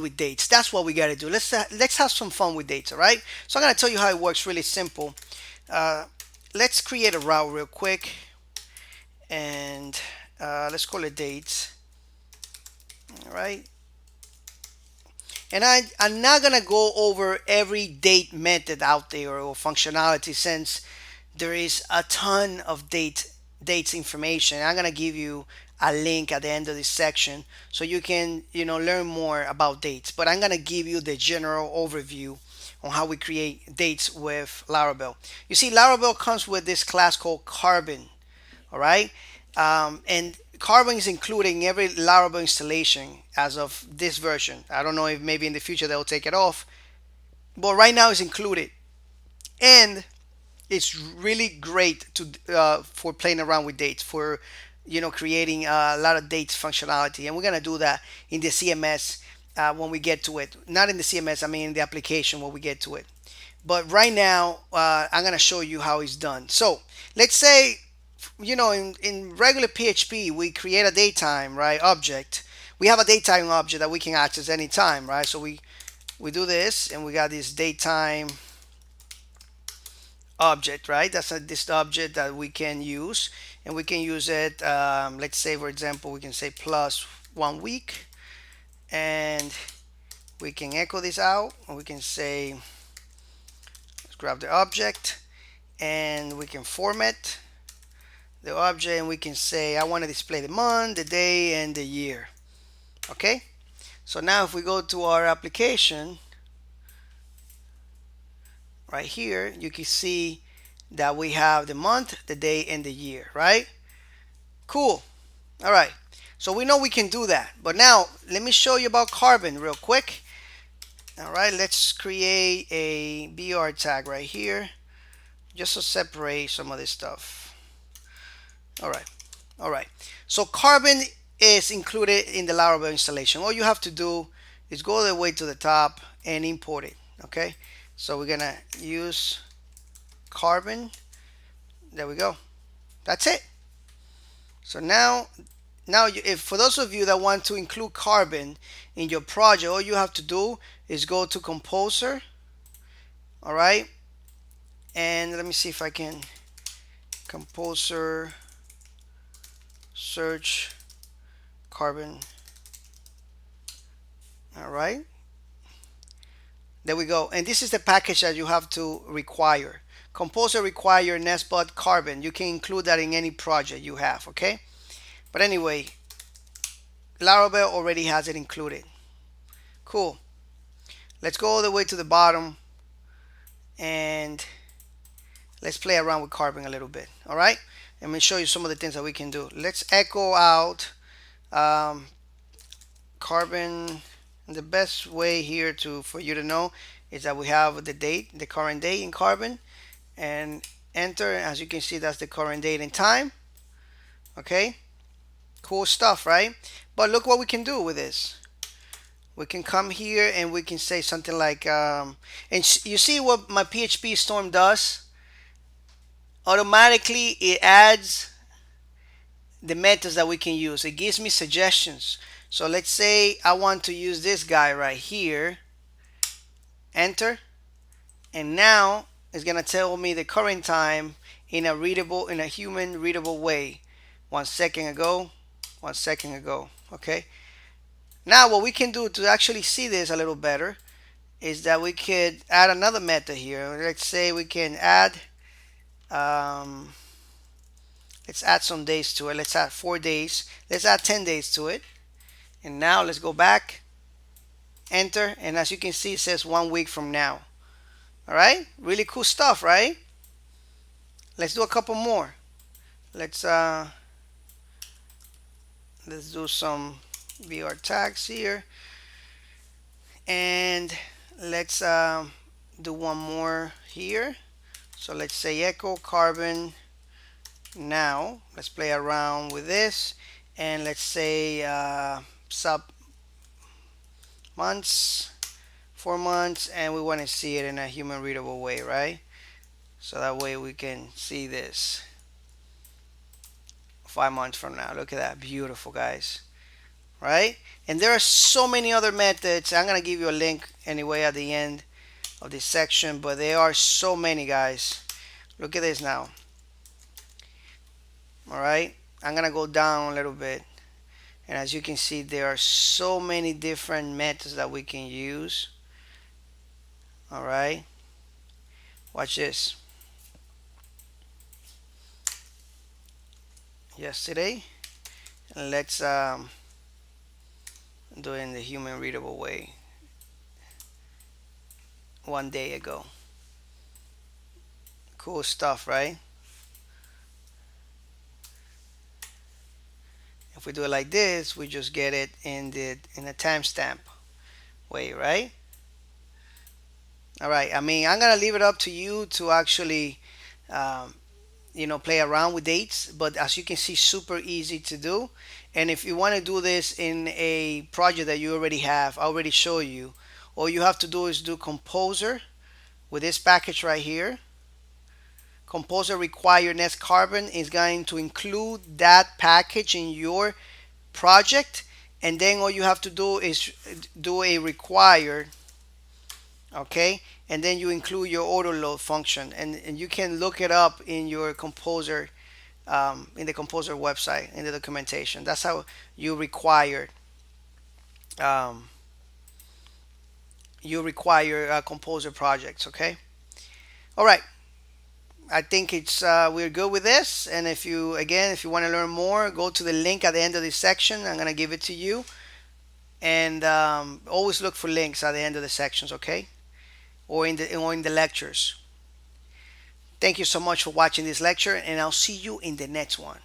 with dates. That's what we got to do. Let's have some fun with dates, all right? So I'm going to tell you how it works really simple. Uh, let's create a route real quick, and let's call it dates, all right? And I'm not going to go over every date method out there or functionality, since there is a ton of dates information. I'm gonna give you a link at the end of this section so you can learn more about dates. But I'm gonna give you the general overview on how we create dates with Laravel. You see, Laravel comes with this class called Carbon. All right, and Carbon is included in every Laravel installation as of this version. I don't know if maybe in the future they'll take it off, but right now it's included. And it's really great to for playing around with dates, for creating a lot of dates functionality, and we're gonna do that in the CMS when we get to it. Not in the CMS, I mean in the application when we get to it. But right now, I'm gonna show you how it's done. So let's say, in regular PHP, we create a datetime, right, object. We have a datetime object that we can access anytime, right? So we do this, and we got this datetime object, right? That's this object that we can use, and we can use it. Let's say, for example, we can say plus 1 week, and we can echo this out, and we can say, let's grab the object, and we can format the object, and we can say I want to display the month, the day, and the year. Okay, so now if we go to our application right here, you can see that we have the month, the day, and the year, right? Cool. All right. So we know we can do that. But now let me show you about Carbon real quick. All right. Let's create a BR tag right here just to separate some of this stuff. All right. All right. So Carbon is included in the Laravel installation. All you have to do is go all the way to the top and import it. Okay. So we're going to use Carbon. There we go. That's it. So now if for those of you that want to include Carbon in your project, all you have to do is go to Composer. All right, and let me see if I can Composer search Carbon. All right, there we go. And this is the package that you have to require. Composer require Nesbot Carbon. You can include that in any project you have. Okay, but anyway, Laravel already has it included. Cool. Let's go all the way to the bottom, and let's play around with Carbon a little bit. All right, let me show you some of the things that we can do. Let's echo out Carbon. The best way here for you to know is that we have the date, the current date in Carbon, and enter. As you can see, that's the current date and time. Okay, cool stuff, right? But look what we can do with this. We can come here and we can say something like, and you see what my PHP Storm does? Automatically, it adds the methods that we can use. It gives me suggestions. So let's say I want to use this guy right here. Enter. And now it's going to tell me the current time in a human readable way. 1 second ago, 1 second ago. Okay. Now what we can do to actually see this a little better is that we could add another method here. Let's say we can add, let's add some days to it. Let's add 4 days. Let's add 10 days to it. And now let's go back, enter, and as you can see, it says 1 week from now. All right, really cool stuff, right? Let's do a couple more. Let's do some BR tags here, and let's do one more here. So let's say echo Carbon now. Let's play around with this, and let's say sub months, 4 months, and we want to see it in a human readable way, right? So that way we can see this 5 months from now. Look at that, beautiful, guys. right? And there are so many other methods. I'm gonna give you a link anyway at the end of this section, but there are so many, guys. Look at this now. All right, I'm gonna go down a little bit, and as you can see, there are so many different methods that we can use. All right, watch this. Yesterday, and let's do it in the human readable way. One day ago. Cool stuff, right? If we do it like this, we just get it in a timestamp way, right? All right. I mean, I'm gonna leave it up to you to actually, um, play around with dates. But as you can see, super easy to do. And if you want to do this in a project that you already have, I already show you. All you have to do is do Composer with this package right here. Composer require Nest Carbon is going to include that package in your project, and then all you have to do is do a required, okay, and then you include your auto load function, and you can look it up in your composer, in the composer website in the documentation. That's how you require, um, composer projects, okay. All right, I think it's we're good with this. And if you want to learn more, go to the link at the end of this section. I'm going to give it to you. And always look for links at the end of the sections, okay? Or in the lectures. Thank you so much for watching this lecture, and I'll see you in the next one.